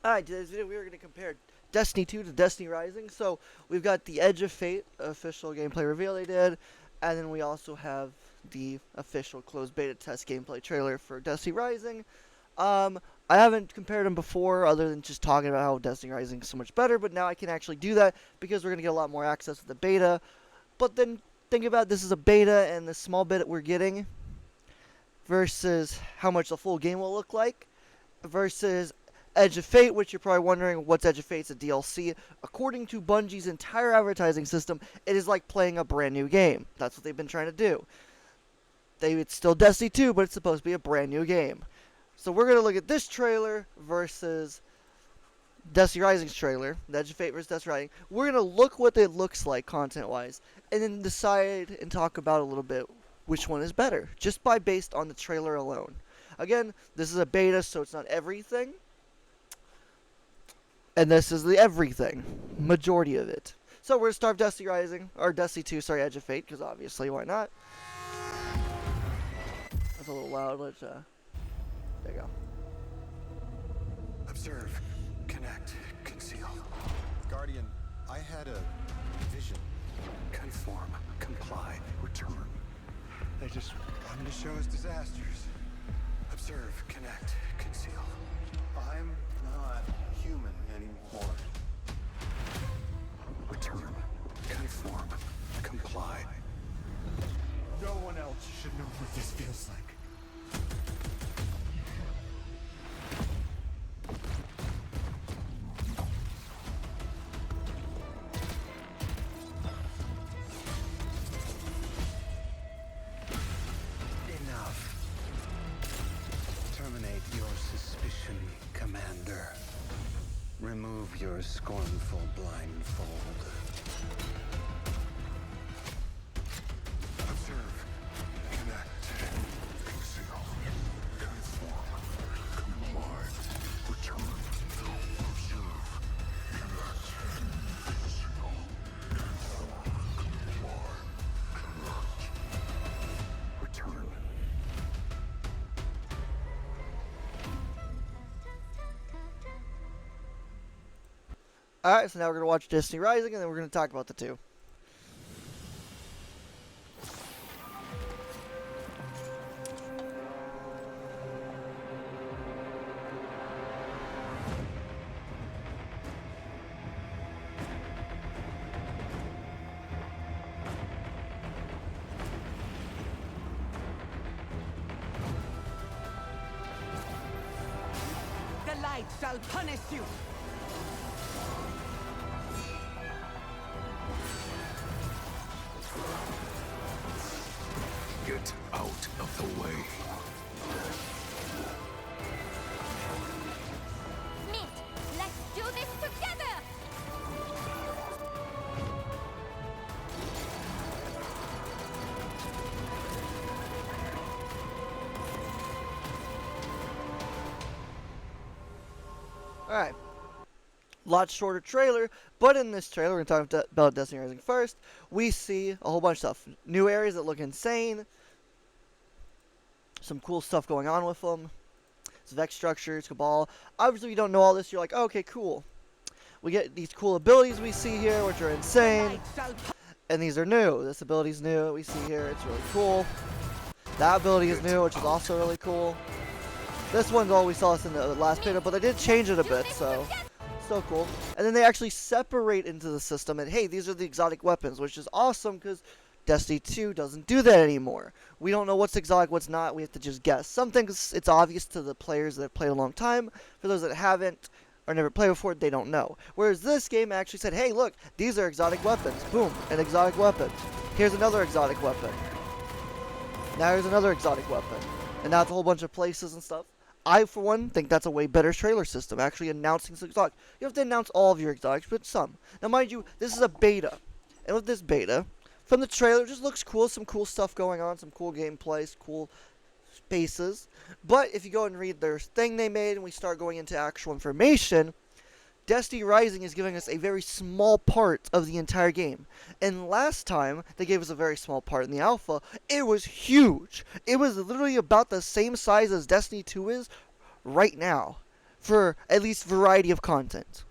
Alright, today's video we are going to compare Destiny 2 to Destiny Rising. So we've got the Edge of Fate official gameplay reveal they did, and then we also have the official closed beta test gameplay trailer for Destiny Rising. I haven't compared them before other than just talking about how Destiny Rising is so much better, but now I can actually do that because we're going to get a lot more access to the beta. But then think about this is a beta and the small bit that we're getting versus how much the full game will look like versus Edge of Fate, which you're probably wondering, what's Edge of Fate? It's a DLC. According to Bungie's entire advertising system, it is like playing a brand new game. That's what they've been trying to do. It's still Destiny 2, but it's supposed to be a brand new game. So we're going to look at this trailer versus Destiny Rising's trailer, the Edge of Fate versus Destiny Rising. We're going to look what it looks like content-wise, and then decide and talk about a little bit which one is better, just based on the trailer alone. Again, this is a beta, so it's not everything. And this is the everything, majority of it. So we're going to start Destiny Rising, or Destiny 2, sorry, Edge of Fate, because obviously, why not? That's a little loud, let's, there you go. Observe, connect, conceal. Guardian, I had a vision. Conform, comply, return. They just wanted to show us disasters. Observe, connect, conceal. I'm not human anymore. Return, conform, comply. No one else should know what this feels like. Enough. Terminate your suspicion, Commander. Remove your scornful blindfold. Observe, connect, conceal, conform, comply, return. Observe, connect, conceal, conform, comply, connect, return. Alright, so now we're going to watch Destiny Rising, and then we're going to talk about the two. The light shall punish you! Get out of the way. Meet! Let's do this together! Alright. Lot shorter trailer, but in this trailer, we're going to talk about Destiny Rising first. We see a whole bunch of stuff. New areas that look insane. Some cool stuff going on with them. It's Vex structures, Cabal. Obviously, you don't know all this. You're like, oh, okay, cool. We get these cool abilities we see here, which are insane. And these are new. This ability's new. We see here, it's really cool. That ability is new, which is also really cool. This one's all we saw us in the last beta, but they did change it a bit, so still cool. And then they actually separate into the system, and hey, these are the exotic weapons, which is awesome because Destiny 2 doesn't do that anymore. We don't know what's exotic, what's not. We have to just guess. Some things it's obvious to the players that have played a long time. For those that haven't or never played before, they don't know. Whereas this game actually said, hey, look, these are exotic weapons. Boom, an exotic weapon. Here's another exotic weapon. Now here's another exotic weapon. And now it's a whole bunch of places and stuff. I, for one, think that's a way better trailer system, actually announcing some exotic. You have to announce all of your exotics, but some. Now, mind you, this is a beta. And with this beta, from the trailer, it just looks cool. Some cool stuff going on, some cool gameplay, cool spaces. But if you go and read their thing they made and we start going into actual information, Destiny Rising is giving us a very small part of the entire game. And last time, they gave us a very small part in the alpha. It was huge. It was literally about the same size as Destiny 2 is right now. for at least variety of content.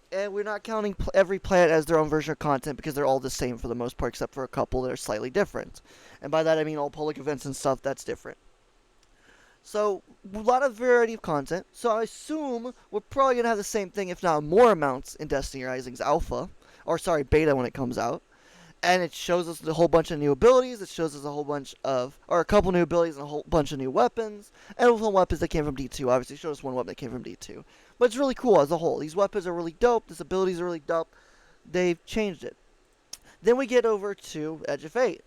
And we're not counting every planet as their own version of content because they're all the same for the most part, except for a couple that are slightly different. And by that I mean all public events and stuff that's different. So, a lot of variety of content. So I assume we're probably going to have the same thing, if not more amounts, in Destiny Rising's alpha. Or, sorry, beta when it comes out. And it shows us a whole bunch of new abilities. It shows us a whole bunch of, or a couple new abilities and a whole bunch of new weapons. And some weapons that came from D2. Obviously, it showed us one weapon that came from D2. But it's really cool as a whole. These weapons are really dope. These abilities are really dope. They've changed it. Then we get over to Edge of Fate.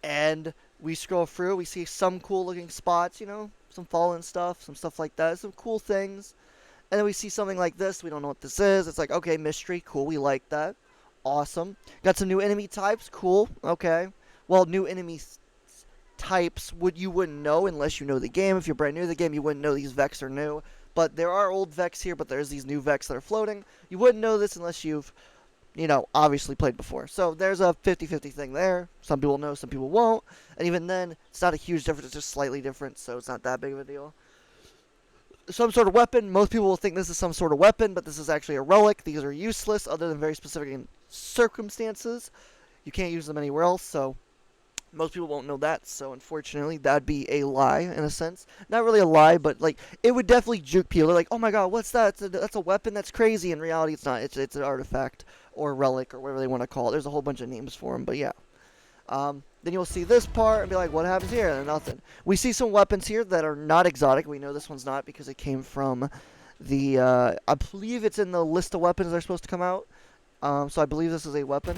And we scroll through. We see some cool looking spots, you know. Some fallen stuff. Some stuff like that. Some cool things. And then we see something like this. We don't know what this is. It's like, okay, mystery. Cool. We like that. Awesome. Got some new enemy types. Cool. Okay. Well, new enemy types you wouldn't know unless you know the game. If you're brand new to the game, you wouldn't know these Vex are new. But there are old Vex here, but there's these new Vex that are floating. You wouldn't know this unless you've, you know, obviously played before. So there's a 50-50 thing there. Some people know, some people won't. And even then, it's not a huge difference. It's just slightly different, so it's not that big of a deal. Some sort of weapon. Most people will think this is some sort of weapon, but this is actually a relic. These are useless other than very specific circumstances. You can't use them anywhere else, so most people won't know that. So unfortunately, that'd be a lie in a sense. Not really a lie, but like it would definitely juke people. They're like, "Oh my god, what's that? That's a weapon. That's crazy." In reality, it's not. It's an artifact or relic or whatever they want to call it. There's a whole bunch of names for them, but yeah. Then you'll see this part and be like, what happens here? And nothing. We see some weapons here that are not exotic. We know this one's not because it came from the, I believe it's in the list of weapons that are supposed to come out. So I believe this is a weapon.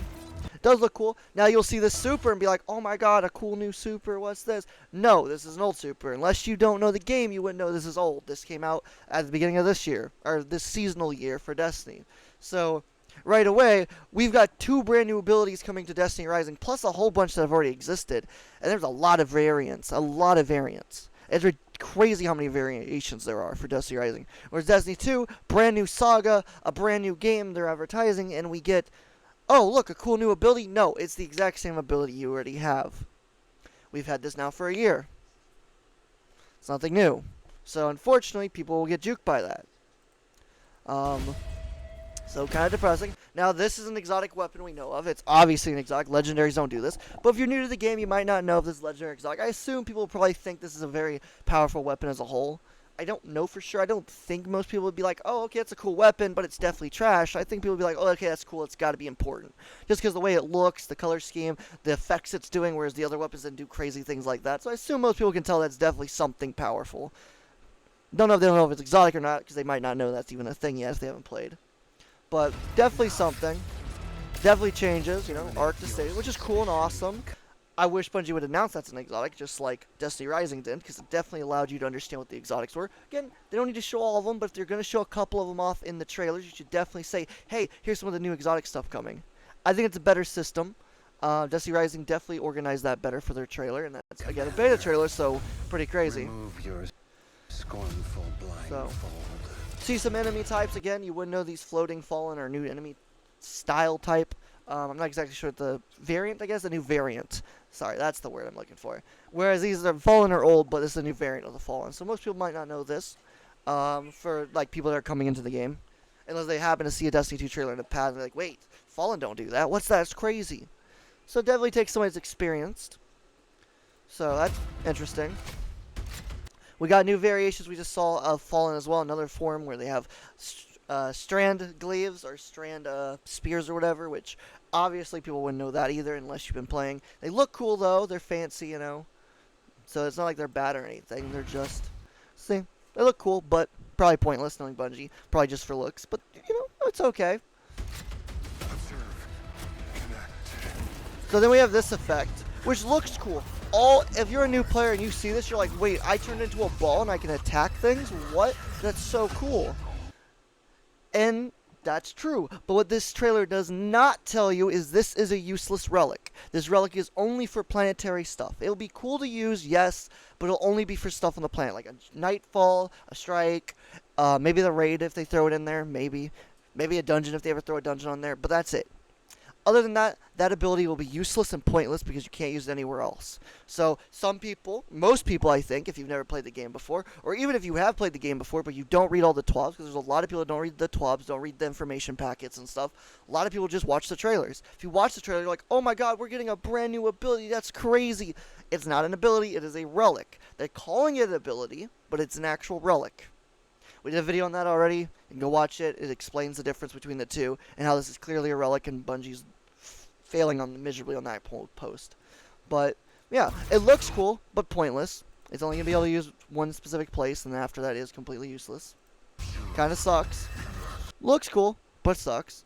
It does look cool. Now you'll see this super and be like, oh my god, a cool new super. What's this? No, this is an old super. Unless you don't know the game, you wouldn't know this is old. This came out at the beginning of this year, or this seasonal year for Destiny. So right away, we've got 2 brand new abilities coming to Destiny Rising, plus a whole bunch that have already existed. And there's a lot of variants. A lot of variants. It's crazy how many variations there are for Destiny Rising. Whereas Destiny 2, brand new saga, a brand new game they're advertising, and we get, oh, look, a cool new ability. No, it's the exact same ability you already have. We've had this now for a year. It's nothing new. So, unfortunately, people will get juked by that. So kind of depressing. Now this is an exotic weapon we know of. It's obviously an exotic. Legendaries don't do this. But if you're new to the game, you might not know if this is legendary or exotic. I assume people will probably think this is a very powerful weapon as a whole. I don't know for sure. I don't think most people would be like, oh, okay, it's a cool weapon, but it's definitely trash. I think people would be like, oh, okay, that's cool. It's got to be important. Just because the way it looks, the color scheme, the effects it's doing, whereas the other weapons didn't do crazy things like that. So I assume most people can tell that's definitely something powerful. Don't know if they don't know if it's exotic or not, because they might not know that's even a thing yet if they haven't played. But definitely something. Definitely changes, you know, arc to stage, which is cool and awesome. I wish Bungie would announce that's an exotic, just like Destiny Rising did, because it definitely allowed you to understand what the exotics were. Again, they don't need to show all of them, but if they're going to show a couple of them off in the trailers, you should definitely say, hey, here's some of the new exotic stuff coming. I think it's a better system. Destiny Rising definitely organized that better for their trailer, and that's, again, a beta trailer, so pretty crazy. Remove your scornful blindfold. See some enemy types again. You wouldn't know these floating fallen or new enemy style type. I'm not exactly sure what the variant, I guess, the new variant. Sorry, that's the word I'm looking for. Whereas these are fallen or old, but this is a new variant of the fallen. So most people might not know this for like people that are coming into the game. Unless they happen to see a Destiny 2 trailer in the past and they're like, wait, fallen don't do that. What's that? It's crazy. So it definitely takes somebody that's experienced. So that's interesting. We got new variations we just saw of Fallen as well, another form where they have strand glaives or strand spears or whatever, which obviously people wouldn't know that either unless you've been playing. They look cool though, they're fancy, you know, so it's not like they're bad or anything, they're just, see, they look cool, but probably pointless knowing Bungie, probably just for looks, but, you know, it's okay. Observe. Connect. So then we have this effect, which looks cool. If you're a new player and you see this, you're like, wait, I turned into a ball and I can attack things? What? That's so cool. And that's true. But what this trailer does not tell you is this is a useless relic. This relic is only for planetary stuff. It'll be cool to use, yes, but it'll only be for stuff on the planet, like a Nightfall, a Strike, maybe the Raid if they throw it in there, maybe a dungeon if they ever throw a dungeon on there, but that's it. Other than that, that ability will be useless and pointless because you can't use it anywhere else. So some people, most people I think, if you've never played the game before, or even if you have played the game before but you don't read all the TWABs, because there's a lot of people that don't read the TWABs, don't read the information packets and stuff. A lot of people just watch the trailers. If you watch the trailer, you're like, oh my god, we're getting a brand new ability, that's crazy. It's not an ability, it is a relic. They're calling it an ability, but it's an actual relic. We did a video on that already. You can go watch it. It explains the difference between the two and how this is clearly a relic and Bungie's failing on miserably on that post. But yeah, it looks cool, but pointless. It's only gonna be able to use one specific place, and then after that it is completely useless. Kind of sucks. Looks cool, but sucks.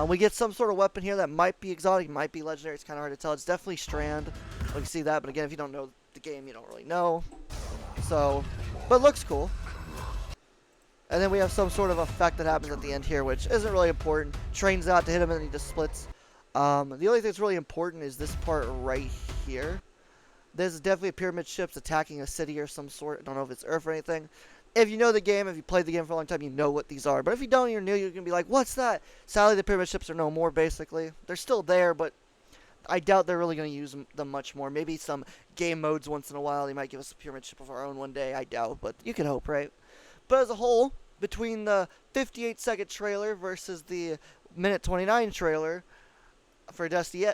We get some sort of weapon here that might be exotic, might be legendary. It's kind of hard to tell. It's definitely Strand. We can see that, but again, if you don't know the game, you don't really know. So, but it looks cool. And then we have some sort of effect that happens at the end here, which isn't really important. Trains out to hit him and he just splits. The only thing that's really important is this part right here. There's definitely a pyramid ships attacking a city or some sort. I don't know if it's Earth or anything. If you know the game, if you played the game for a long time, you know what these are. But if you don't, you're new, you're going to be like, what's that? Sadly, the pyramid ships are no more, basically. They're still there, but I doubt they're really going to use them much more. Maybe some game modes once in a while. They might give us a pyramid ship of our own one day. I doubt, but you can hope, right? But as a whole, between the 58-second trailer versus the minute 29 trailer for Destiny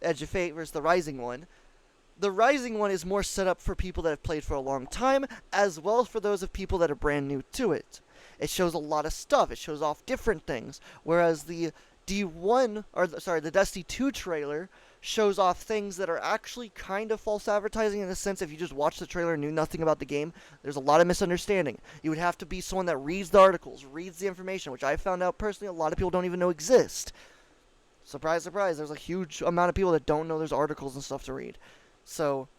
Edge of Fate versus the Rising one, the Rising one is more set up for people that have played for a long time, as well as for those of people that are brand new to it. It shows a lot of stuff. It shows off different things, whereas the the Destiny 2 trailer shows off things that are actually kind of false advertising in the sense if you just watched the trailer and knew nothing about the game, there's a lot of misunderstanding. You would have to be someone that reads the articles, reads the information, which I found out personally a lot of people don't even know exist. Surprise, surprise, there's a huge amount of people that don't know there's articles and stuff to read. So,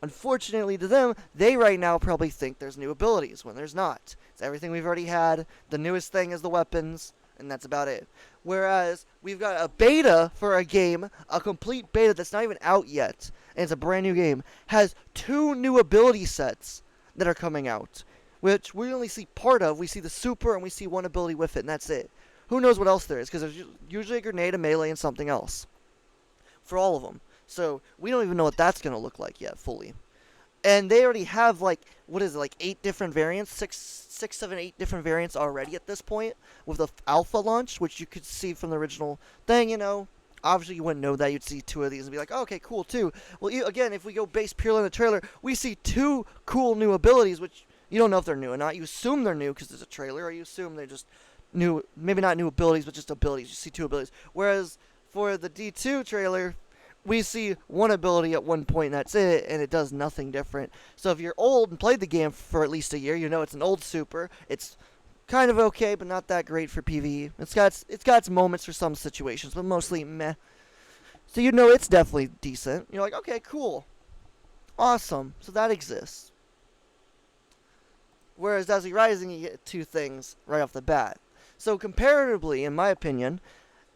unfortunately to them, they right now probably think there's new abilities when there's not. It's everything we've already had. The newest thing is the weapons, and that's about it. Whereas, we've got a beta for a game, a complete beta that's not even out yet, and it's a brand new game, has 2 new ability sets that are coming out, which we only see part of. We see the super, and we see 1 ability with it, and that's it. Who knows what else there is, because there's usually a grenade, a melee, and something else. For all of them. So, we don't even know what that's going to look like yet, fully. And they already have, like, 8 different variants? 6, 7, 8 different variants already at this point, with the alpha launch, which you could see from the original thing, you know. Obviously, you wouldn't know that. You'd see 2 of these and be like, oh, okay, cool, 2. Well, again, if we go based purely on the trailer, we see 2 cool new abilities, which you don't know if they're new or not. You assume they're new because there's a trailer, or you assume they're just new, maybe not new abilities, but just abilities. You see 2 abilities. Whereas, for the D2 trailer, we see 1 ability at one point, and that's it, and it does nothing different. So if you're old and played the game for at least a year, you know it's an old super. It's kind of okay, but not that great for PvE. It's got its moments for some situations, but mostly meh. So you know it's definitely decent. You're like, okay, cool. Awesome. So that exists. Whereas Destiny Rising, you get 2 things right off the bat. So comparatively, in my opinion,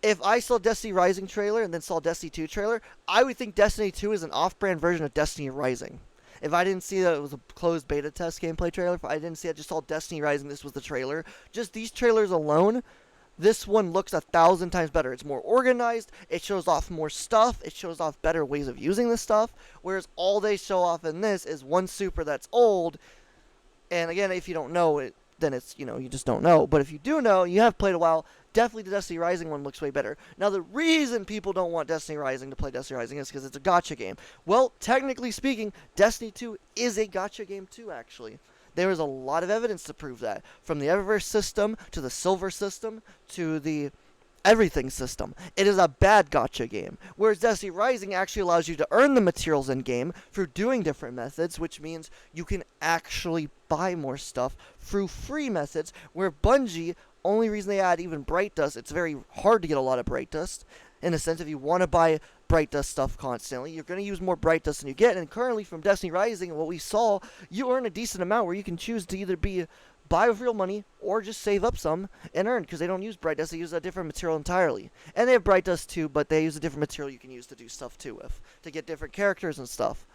if I saw Destiny Rising trailer and then saw Destiny 2 trailer, I would think Destiny 2 is an off-brand version of Destiny Rising. If I didn't see that it was a closed beta test gameplay trailer, if I didn't see it, just saw Destiny Rising, this was the trailer. Just these trailers alone, this one looks 1,000 times better. It's more organized, it shows off more stuff, it shows off better ways of using this stuff, whereas all they show off in this is 1 super that's old, and again, if you don't know it, then it's, you know, you just don't know. But if you do know, you have played a while, definitely the Destiny Rising one looks way better. Now, the reason people don't want Destiny Rising to play Destiny Rising is because it's a gacha game. Well, technically speaking, Destiny 2 is a gacha game too, actually. There is a lot of evidence to prove that. From the Eververse system, to the Silver system, to the everything system. It is a bad gacha game. Whereas Destiny Rising actually allows you to earn the materials in-game through doing different methods, which means you can actually buy more stuff through free methods, where Bungie, only reason they add even Bright Dust, it's very hard to get a lot of Bright Dust. In a sense, if you want to buy Bright Dust stuff constantly, you're going to use more Bright Dust than you get. And currently from Destiny Rising and what we saw, you earn a decent amount where you can choose to either buy with real money or just save up some and earn, because they don't use Bright Dust, they use a different material entirely. And they have Bright Dust too, but they use a different material you can use to do stuff too with, to get different characters and stuff.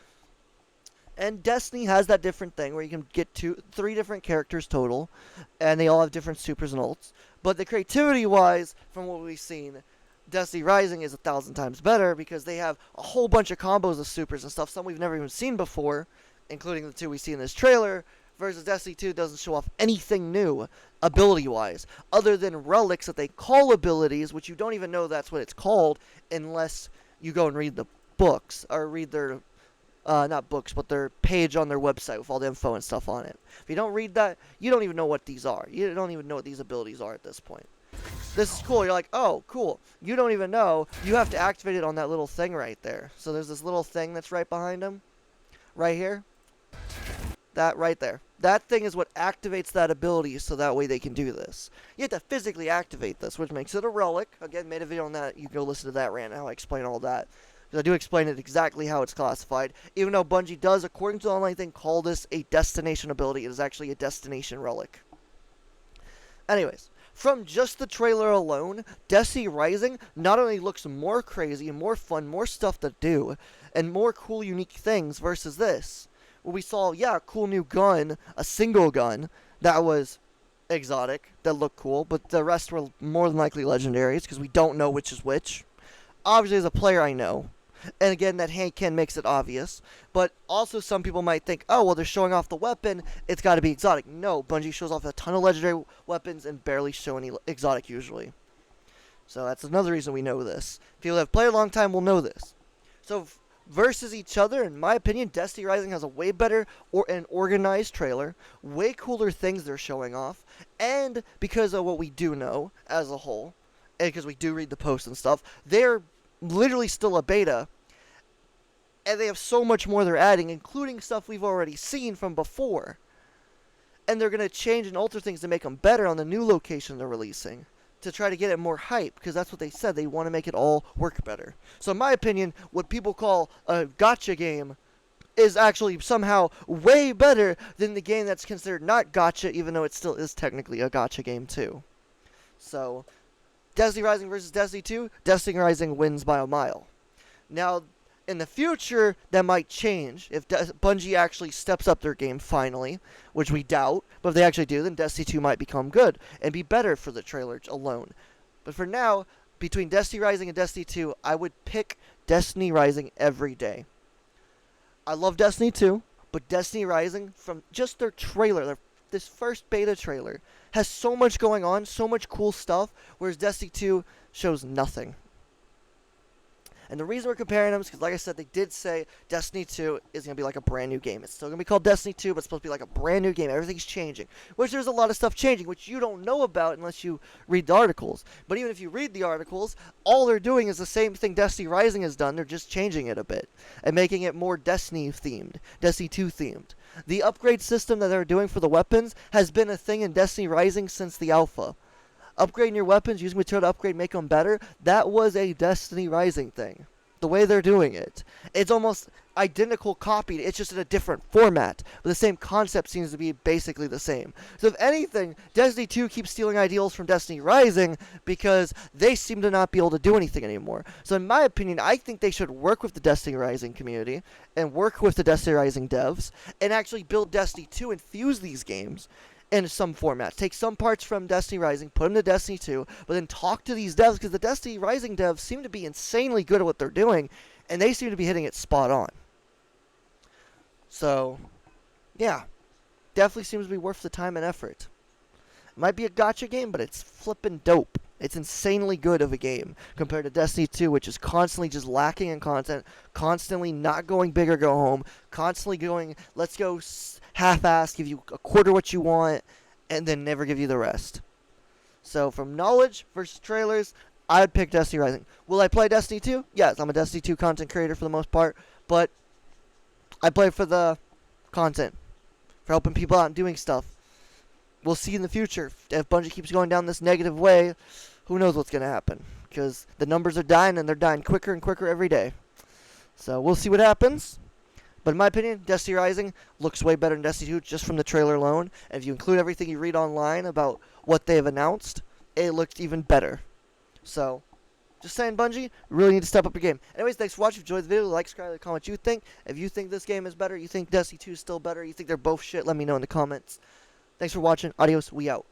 And Destiny has that different thing where you can get 3 different characters total, and they all have different supers and ults. But the creativity-wise, from what we've seen, Destiny Rising is 1,000 times better because they have a whole bunch of combos of supers and stuff, some we've never even seen before, including the 2 we see in this trailer, versus Destiny 2 doesn't show off anything new, ability-wise, other than relics that they call abilities, which you don't even know that's what it's called unless you go and read the books, or read their, not books, but their page on their website with all the info and stuff on it. If you don't read that, you don't even know what these are. You don't even know what these abilities are at this point. This is cool. You're like, oh, cool. You don't even know. You have to activate it on that little thing right there. So there's this little thing that's right behind him. Right here. That right there. That thing is what activates that ability so that way they can do this. You have to physically activate this, which makes it a relic. Again, made a video on that. You can go listen to that rant, how I explain all that. Because I do explain it exactly how it's classified. Even though Bungie does, according to the online thing, call this a destination ability. It is actually a destination relic. Anyways. From just the trailer alone, Destiny Rising not only looks more crazy, more fun, more stuff to do, and more cool, unique things versus this. Where we saw, yeah, a cool new gun, a single gun, that was exotic, that looked cool, but the rest were more than likely legendaries, because we don't know which is which. Obviously, as a player, I know. And again, that hand can makes it obvious. But also some people might think, oh, well, they're showing off the weapon. It's got to be exotic. No, Bungie shows off a ton of legendary weapons and barely show any exotic usually. So that's another reason we know this. People that have played a long time will know this. So versus each other, in my opinion, Destiny Rising has a way better and organized trailer. Way cooler things they're showing off. And because of what we do know as a whole, and because we do read the posts and stuff, they're literally still a beta, and they have so much more they're adding, including stuff we've already seen from before, and they're going to change and alter things to make them better on the new location they're releasing, to try to get it more hype, because that's what they said, they want to make it all work better. So in my opinion, what people call a gacha game is actually somehow way better than the game that's considered not gacha, even though it still is technically a gacha game too. So Destiny Rising versus Destiny 2, Destiny Rising wins by a mile. Now, in the future, that might change. If Bungie actually steps up their game finally, which we doubt, but if they actually do, then Destiny 2 might become good and be better for the trailer alone. But for now, between Destiny Rising and Destiny 2, I would pick Destiny Rising every day. I love Destiny 2, but Destiny Rising, from just their trailer, this first beta trailer, has so much going on, so much cool stuff, whereas Destiny 2 shows nothing. And the reason we're comparing them is because, like I said, they did say Destiny 2 is going to be like a brand new game. It's still going to be called Destiny 2, but it's supposed to be like a brand new game. Everything's changing, which there's a lot of stuff changing, which you don't know about unless you read the articles. But even if you read the articles, all they're doing is the same thing Destiny Rising has done. They're just changing it a bit and making it more Destiny-themed, Destiny 2-themed. The upgrade system that they're doing for the weapons has been a thing in Destiny Rising since the alpha. Upgrading your weapons, using material to upgrade, make them better, that was a Destiny Rising thing. The way they're doing it. It's almost identical copied, it's just in a different format. But the same concept seems to be basically the same. So if anything, Destiny 2 keeps stealing ideals from Destiny Rising because they seem to not be able to do anything anymore. So in my opinion, I think they should work with the Destiny Rising community and work with the Destiny Rising devs and actually build Destiny 2 and fuse these games in some format. Take some parts from Destiny Rising, put them to Destiny 2, but then talk to these devs, because the Destiny Rising devs seem to be insanely good at what they're doing, and they seem to be hitting it spot on. So, yeah. Definitely seems to be worth the time and effort. It might be a gacha game, but it's flippin' dope. It's insanely good of a game compared to Destiny 2, which is constantly just lacking in content, constantly not going big or go home, constantly going, let's go half-assed, give you a quarter what you want, and then never give you the rest. So from knowledge versus trailers, I'd pick Destiny Rising. Will I play Destiny 2? Yes, I'm a Destiny 2 content creator for the most part, but I play for the content, for helping people out and doing stuff. We'll see in the future. If Bungie keeps going down this negative way, who knows what's going to happen. Because the numbers are dying, and they're dying quicker and quicker every day. So we'll see what happens. But in my opinion, Destiny Rising looks way better than Destiny 2 just from the trailer alone. And if you include everything you read online about what they have announced, it looks even better. So, just saying, Bungie, really need to step up your game. Anyways, thanks for watching. If you enjoyed the video, like, subscribe, comment what you think. If you think this game is better, you think Destiny 2 is still better, you think they're both shit, let me know in the comments. Thanks for watching. Adios. We out.